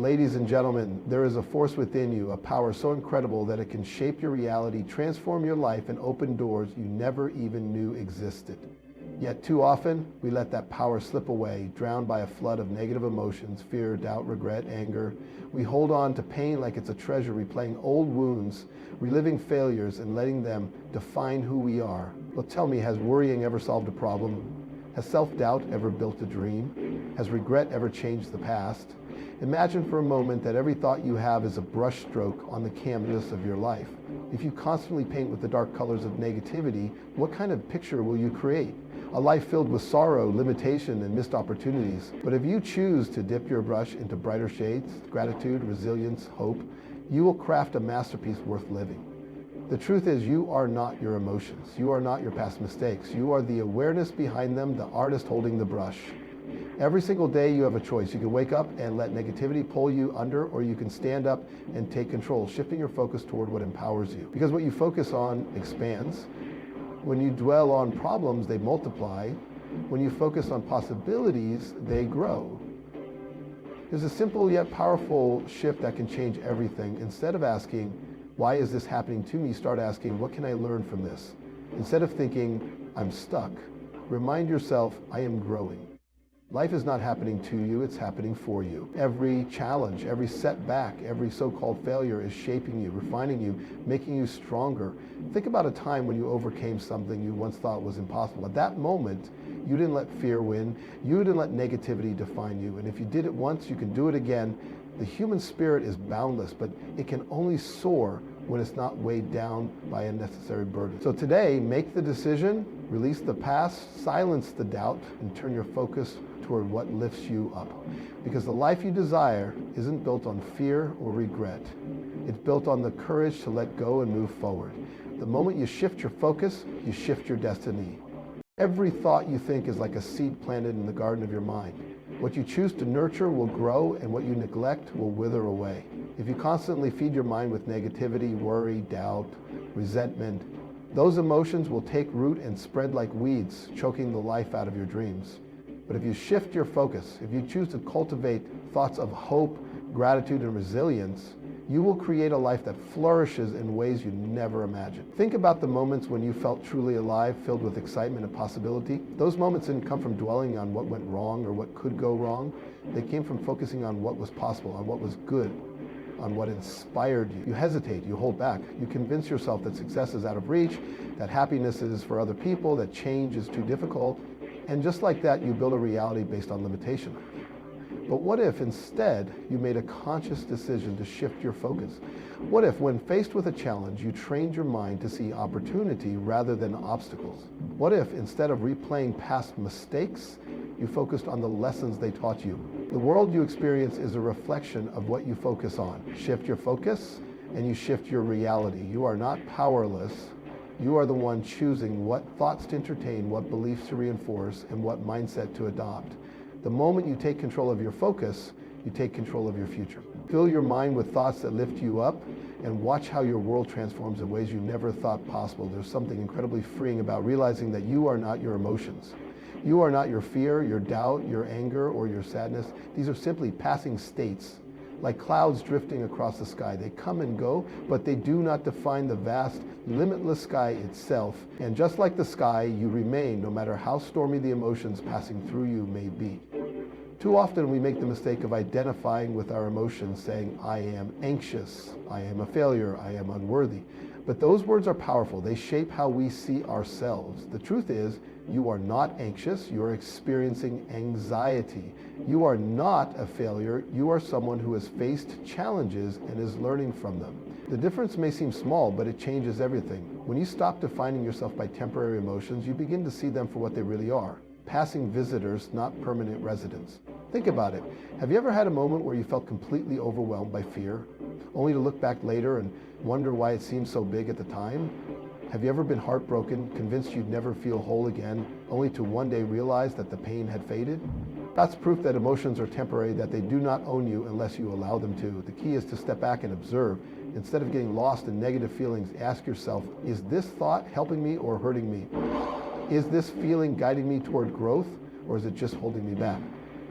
Ladies and gentlemen, there is a force within you, a power so incredible that it can shape your reality, transform your life, and open doors you never even knew existed. Yet too often, we let that power slip away, drowned by a flood of negative emotions, fear, doubt, regret, anger. We hold on to pain like it's a treasure, replaying old wounds, reliving failures, and letting them define who we are. Well, tell me, has worrying ever solved a problem? Has self-doubt ever built a dream? Has regret ever changed the past? Imagine for a moment that every thought you have is a brushstroke on the canvas of your life. If you constantly paint with the dark colors of negativity, what kind of picture will you create? A life filled with sorrow, limitation, and missed opportunities. But if you choose to dip your brush into brighter shades, gratitude, resilience, hope, you will craft a masterpiece worth living. The truth is, you are not your emotions. You are not your past mistakes. You are the awareness behind them, the artist holding the brush. Every single day you have a choice. You can wake up and let negativity pull you under, or you can stand up and take control, shifting your focus toward what empowers you. Because what you focus on expands. When you dwell on problems, they multiply. When you focus on possibilities, they grow. There's a simple yet powerful shift that can change everything. Instead of asking, why is this happening to me? Start asking, what can I learn from this? Instead of thinking, I'm stuck, remind yourself, I am growing. Life is not happening to you, it's happening for you. Every challenge, every setback, every so-called failure is shaping you, refining you, making you stronger. Think about a time when you overcame something you once thought was impossible. At that moment, you didn't let fear win, you didn't let negativity define you. And if you did it once, you can do it again. The human spirit is boundless, but it can only soar when it's not weighed down by unnecessary burden. So today, make the decision, release the past, silence the doubt, and turn your focus toward what lifts you up. Because the life you desire isn't built on fear or regret. It's built on the courage to let go and move forward. The moment you shift your focus, you shift your destiny. Every thought you think is like a seed planted in the garden of your mind. What you choose to nurture will grow, and what you neglect will wither away. If you constantly feed your mind with negativity, worry, doubt, resentment, those emotions will take root and spread like weeds, choking the life out of your dreams. But if you shift your focus, if you choose to cultivate thoughts of hope, gratitude, and resilience, you will create a life that flourishes in ways you never imagined. Think about the moments when you felt truly alive, filled with excitement and possibility. Those moments didn't come from dwelling on what went wrong or what could go wrong. They came from focusing on what was possible, on what was good, on what inspired you. You hesitate, you hold back. You convince yourself that success is out of reach, that happiness is for other people, that change is too difficult. And just like that, you build a reality based on limitation. But what if instead you made a conscious decision to shift your focus? What if when faced with a challenge, you trained your mind to see opportunity rather than obstacles? What if instead of replaying past mistakes, you focused on the lessons they taught you? The world you experience is a reflection of what you focus on. Shift your focus and you shift your reality. You are not powerless. You are the one choosing what thoughts to entertain, what beliefs to reinforce, and what mindset to adopt. The moment you take control of your focus, you take control of your future. Fill your mind with thoughts that lift you up and watch how your world transforms in ways you never thought possible. There's something incredibly freeing about realizing that you are not your emotions. You are not your fear, your doubt, your anger, or your sadness. These are simply passing states, like clouds drifting across the sky. They come and go, but they do not define the vast, limitless sky itself. And just like the sky, you remain no matter how stormy the emotions passing through you may be. Too often we make the mistake of identifying with our emotions, saying, I am anxious, I am a failure, I am unworthy. But those words are powerful. They shape how we see ourselves. The truth is, you are not anxious, you are experiencing anxiety. You are not a failure, you are someone who has faced challenges and is learning from them. The difference may seem small, but it changes everything. When you stop defining yourself by temporary emotions, you begin to see them for what they really are. Passing visitors, not permanent residents. Think about it. Have you ever had a moment where you felt completely overwhelmed by fear, only to look back later and wonder why it seemed so big at the time? Have you ever been heartbroken, convinced you'd never feel whole again, only to one day realize that the pain had faded? That's proof that emotions are temporary, that they do not own you unless you allow them to. The key is to step back and observe. Instead of getting lost in negative feelings, ask yourself, is this thought helping me or hurting me? Is this feeling guiding me toward growth, or is it just holding me back?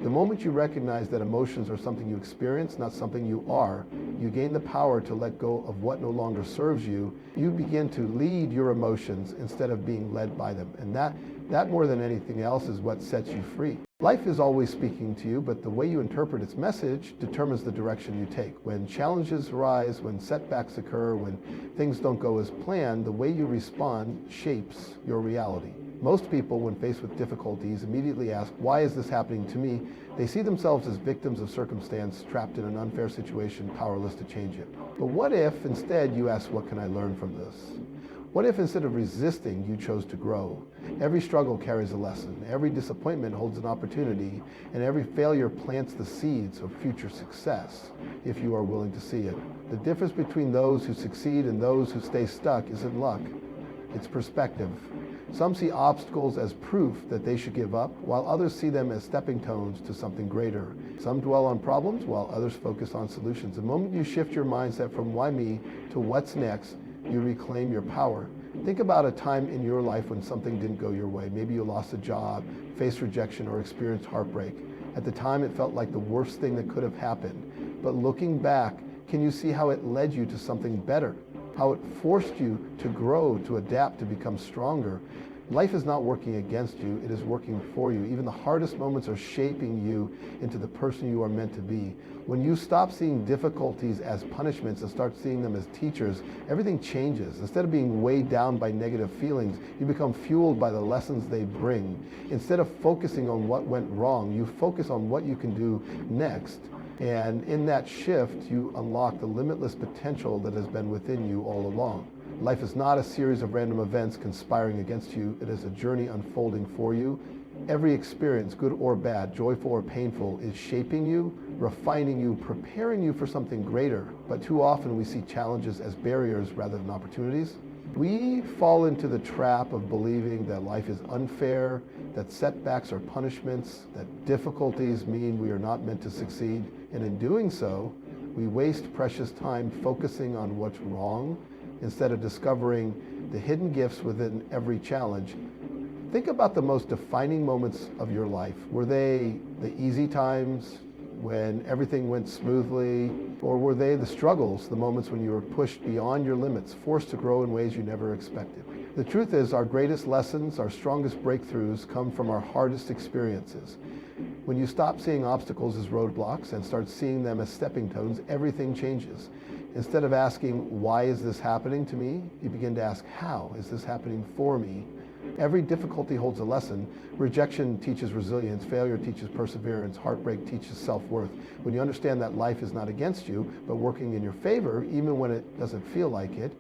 The moment you recognize that emotions are something you experience, not something you are, you gain the power to let go of what no longer serves you. You begin to lead your emotions instead of being led by them. And that more than anything else is what sets you free. Life is always speaking to you, but the way you interpret its message determines the direction you take. When challenges arise, when setbacks occur, when things don't go as planned, the way you respond shapes your reality. Most people, when faced with difficulties, immediately ask, why is this happening to me? They see themselves as victims of circumstance, trapped in an unfair situation, powerless to change it. But what if instead you ask, what can I learn from this? What if instead of resisting, you chose to grow? Every struggle carries a lesson, every disappointment holds an opportunity, and every failure plants the seeds of future success, if you are willing to see it. The difference between those who succeed and those who stay stuck isn't luck, it's perspective. Some see obstacles as proof that they should give up, while others see them as stepping stones to something greater. Some dwell on problems, while others focus on solutions. The moment you shift your mindset from why me to what's next, you reclaim your power. Think about a time in your life when something didn't go your way. Maybe you lost a job, faced rejection, or experienced heartbreak. At the time, it felt like the worst thing that could have happened. But looking back, can you see how it led you to something better? How it forced you to grow, to adapt, to become stronger? Life is not working against you, it is working for you. Even the hardest moments are shaping you into the person you are meant to be. When you stop seeing difficulties as punishments and start seeing them as teachers, everything changes. Instead of being weighed down by negative feelings, you become fueled by the lessons they bring. Instead of focusing on what went wrong, you focus on what you can do next. And in that shift, you unlock the limitless potential that has been within you all along. Life is not a series of random events conspiring against you. It is a journey unfolding for you. Every experience, good or bad, joyful or painful, is shaping you, refining you, preparing you for something greater. But too often we see challenges as barriers rather than opportunities. We fall into the trap of believing that life is unfair, that setbacks are punishments, that difficulties mean we are not meant to succeed. And in doing so, we waste precious time focusing on what's wrong instead of discovering the hidden gifts within every challenge. Think about the most defining moments of your life. Were they the easy times when everything went smoothly, or were they the struggles, the moments when you were pushed beyond your limits, forced to grow in ways you never expected? The truth is, our greatest lessons, our strongest breakthroughs come from our hardest experiences. When you stop seeing obstacles as roadblocks and start seeing them as stepping stones, everything changes. Instead of asking, why is this happening to me? You begin to ask, how is this happening for me? Every difficulty holds a lesson. Rejection teaches resilience, failure teaches perseverance, heartbreak teaches self-worth. When you understand that life is not against you, but working in your favor, even when it doesn't feel like it,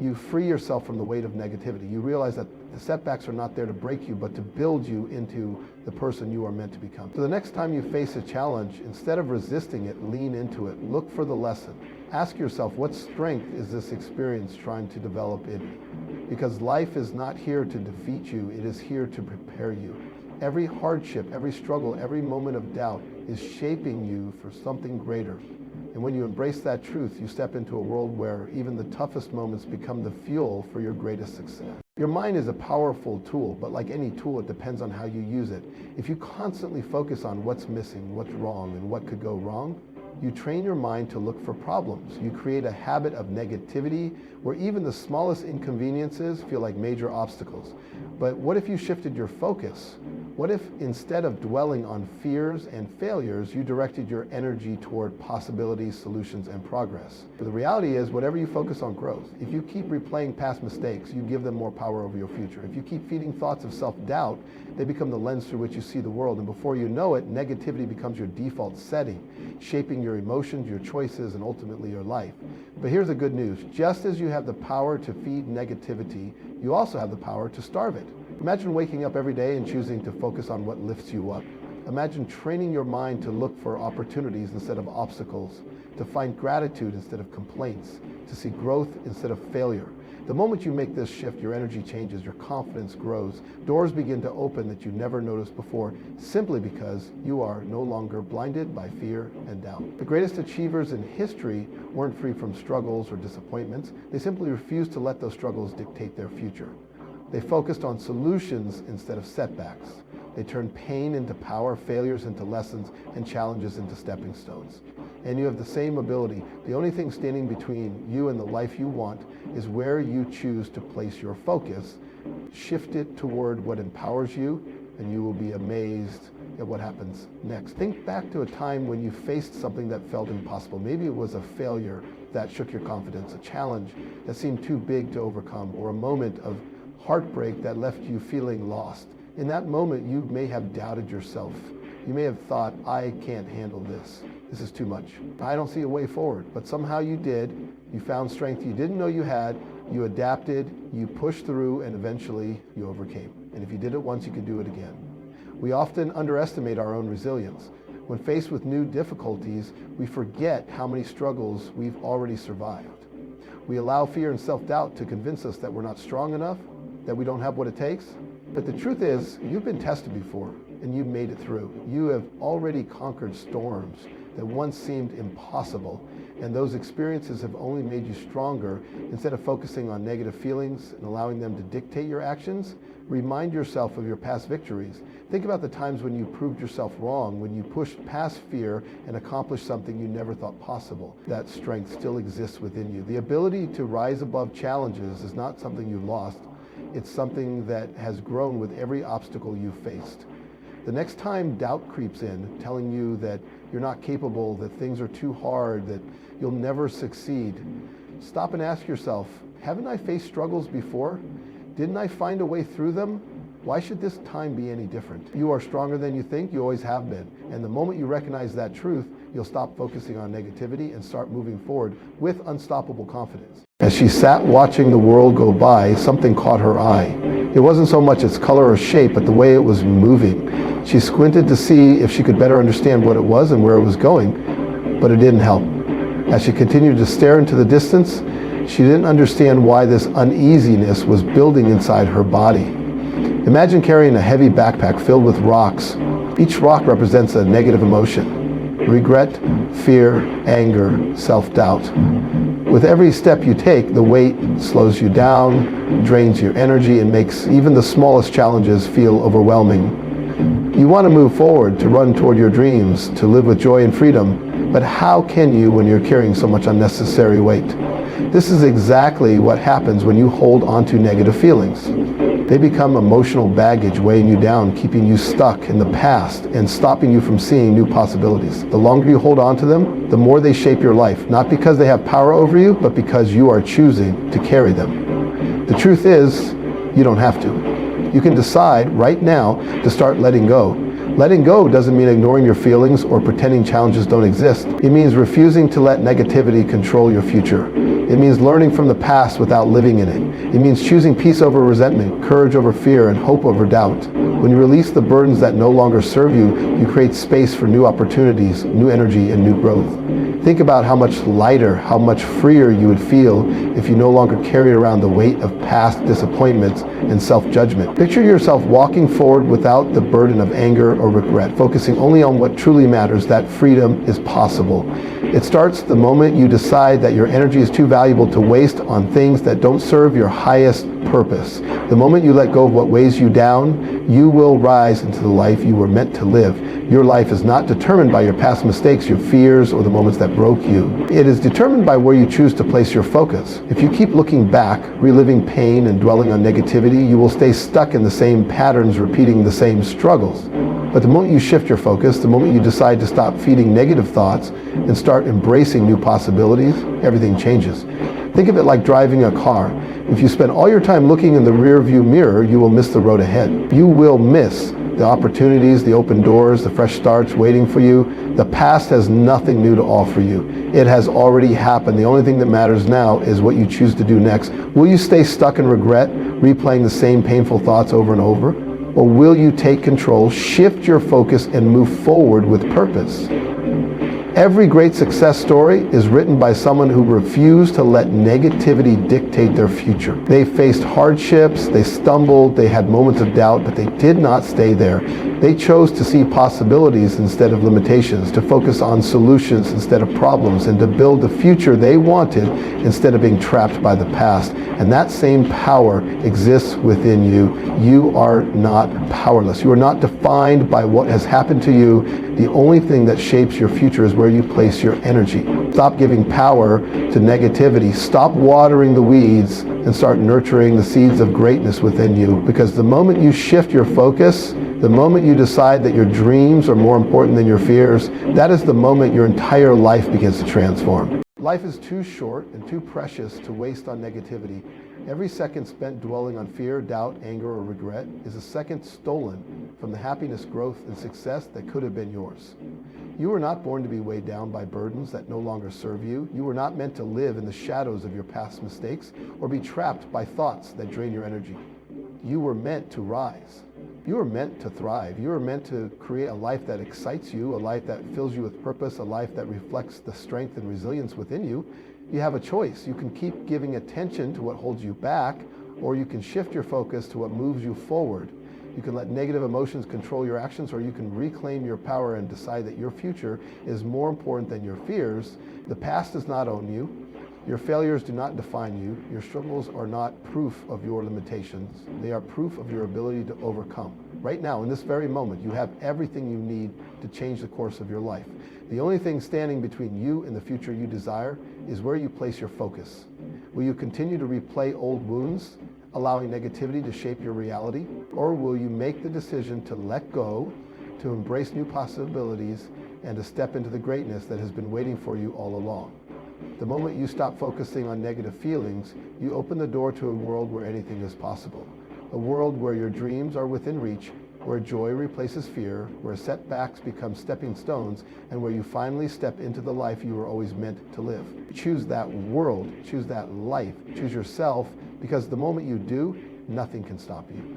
you free yourself from the weight of negativity. You realize that the setbacks are not there to break you, but to build you into the person you are meant to become. So the next time you face a challenge, instead of resisting it, lean into it. Look for the lesson. Ask yourself, what strength is this experience trying to develop in me? Because life is not here to defeat you, it is here to prepare you. Every hardship, every struggle, every moment of doubt is shaping you for something greater. And when you embrace that truth, you step into a world where even the toughest moments become the fuel for your greatest success. Your mind is a powerful tool, but like any tool, it depends on how you use it. If you constantly focus on what's missing, what's wrong, and what could go wrong, you train your mind to look for problems. You create a habit of negativity where even the smallest inconveniences feel like major obstacles. But what if you shifted your focus? What if instead of dwelling on fears and failures, you directed your energy toward possibilities, solutions, and progress? But the reality is, whatever you focus on grows. If you keep replaying past mistakes, you give them more power over your future. If you keep feeding thoughts of self-doubt, they become the lens through which you see the world. And before you know it, negativity becomes your default setting, shaping your emotions, your choices, and ultimately your life. But here's the good news. Just as you have the power to feed negativity, you also have the power to starve it. Imagine waking up every day and choosing to focus on what lifts you up. Imagine training your mind to look for opportunities instead of obstacles, to find gratitude instead of complaints, to see growth instead of failure. The moment you make this shift, your energy changes, your confidence grows, doors begin to open that you never noticed before, simply because you are no longer blinded by fear and doubt. The greatest achievers in history weren't free from struggles or disappointments. They simply refused to let those struggles dictate their future. They focused on solutions instead of setbacks. They turn pain into power, failures into lessons, and challenges into stepping stones. And you have the same ability. The only thing standing between you and the life you want is where you choose to place your focus. Shift it toward what empowers you, and you will be amazed at what happens next. Think back to a time when you faced something that felt impossible. Maybe it was a failure that shook your confidence, a challenge that seemed too big to overcome, or a moment of heartbreak that left you feeling lost. In that moment, you may have doubted yourself. You may have thought, I can't handle this. This is too much. I don't see a way forward. But somehow you did. You found strength you didn't know you had. You adapted, you pushed through, and eventually you overcame. And if you did it once, you can do it again. We often underestimate our own resilience. When faced with new difficulties, we forget how many struggles we've already survived. We allow fear and self-doubt to convince us that we're not strong enough, that we don't have what it takes. But the truth is, you've been tested before, and you've made it through. You have already conquered storms that once seemed impossible, and those experiences have only made you stronger. Instead of focusing on negative feelings and allowing them to dictate your actions, remind yourself of your past victories. Think about the times when you proved yourself wrong, when you pushed past fear and accomplished something you never thought possible. That strength still exists within you. The ability to rise above challenges is not something you've lost. It's something that has grown with every obstacle you've faced. The next time doubt creeps in, telling you that you're not capable, that things are too hard, that you'll never succeed, stop and ask yourself, haven't I faced struggles before? Didn't I find a way through them? Why should this time be any different? You are stronger than you think, you always have been. And the moment you recognize that truth, you'll stop focusing on negativity and start moving forward with unstoppable confidence. As she sat watching the world go by, something caught her eye. It wasn't so much its color or shape, but the way it was moving. She squinted to see if she could better understand what it was and where it was going, but it didn't help. As she continued to stare into the distance, she didn't understand why this uneasiness was building inside her body. Imagine carrying a heavy backpack filled with rocks. Each rock represents a negative emotion: regret, fear, anger, self-doubt. With every step you take, the weight slows you down, drains your energy, and makes even the smallest challenges feel overwhelming. You want to move forward, to run toward your dreams, to live with joy and freedom, but how can you when you're carrying so much unnecessary weight? This is exactly what happens when you hold on to negative feelings. They become emotional baggage weighing you down, keeping you stuck in the past and stopping you from seeing new possibilities. The longer you hold on to them, the more they shape your life, not because they have power over you, but because you are choosing to carry them. The truth is, you don't have to. You can decide right now to start letting go. Letting go doesn't mean ignoring your feelings or pretending challenges don't exist. It means refusing to let negativity control your future. It means learning from the past without living in it. It means choosing peace over resentment, courage over fear, and hope over doubt. When you release the burdens that no longer serve you, you create space for new opportunities, new energy, and new growth. Think about how much lighter, how much freer you would feel if you no longer carried around the weight of past disappointments and self-judgment. Picture yourself walking forward without the burden of anger or regret, focusing only on what truly matters. That freedom is possible. It starts the moment you decide that your energy is too valuable to waste on things that don't serve your highest purpose. The moment you let go of what weighs you down, you will rise into the life you were meant to live. Your life is not determined by your past mistakes, your fears, or the moments that broke you. It is determined by where you choose to place your focus. If you keep looking back, reliving pain and dwelling on negativity, you will stay stuck in the same patterns, repeating the same struggles. But the moment you shift your focus, the moment you decide to stop feeding negative thoughts and start embracing new possibilities, everything changes. Think of it like driving a car. If you spend all your time looking in the rear-view mirror, you will miss the road ahead. You will miss the opportunities, the open doors, the fresh starts waiting for you. The past has nothing new to offer you. It has already happened. The only thing that matters now is what you choose to do next. Will you stay stuck in regret, replaying the same painful thoughts over and over? Or will you take control, shift your focus, and move forward with purpose? Every great success story is written by someone who refused to let negativity dictate their future. They faced hardships, they stumbled, they had moments of doubt, but they did not stay there. They chose to see possibilities instead of limitations, to focus on solutions instead of problems, and to build the future they wanted instead of being trapped by the past. And that same power exists within you. You are not powerless. You are not defined by what has happened to you. The only thing that shapes your future is where you place your energy. Stop giving power to negativity. Stop watering the weeds and start nurturing the seeds of greatness within you. Because the moment you shift your focus, the moment you decide that your dreams are more important than your fears, that is the moment your entire life begins to transform. Life is too short and too precious to waste on negativity. Every second spent dwelling on fear, doubt, anger, or regret is a second stolen from the happiness, growth, and success that could have been yours. You were not born to be weighed down by burdens that no longer serve you. You were not meant to live in the shadows of your past mistakes or be trapped by thoughts that drain your energy. You were meant to rise. You are meant to thrive. You are meant to create a life that excites you, a life that fills you with purpose, a life that reflects the strength and resilience within you. You have a choice. You can keep giving attention to what holds you back, or you can shift your focus to what moves you forward. You can let negative emotions control your actions, or you can reclaim your power and decide that your future is more important than your fears. The past does not own you. Your failures do not define you. Your struggles are not proof of your limitations. They are proof of your ability to overcome. Right now, in this very moment, you have everything you need to change the course of your life. The only thing standing between you and the future you desire is where you place your focus. Will you continue to replay old wounds, allowing negativity to shape your reality? Or will you make the decision to let go, to embrace new possibilities, and to step into the greatness that has been waiting for you all along? The moment you stop focusing on negative feelings, you open the door to a world where anything is possible. A world where your dreams are within reach, where joy replaces fear, where setbacks become stepping stones, and where you finally step into the life you were always meant to live. Choose that world, choose that life, choose yourself, because the moment you do, nothing can stop you.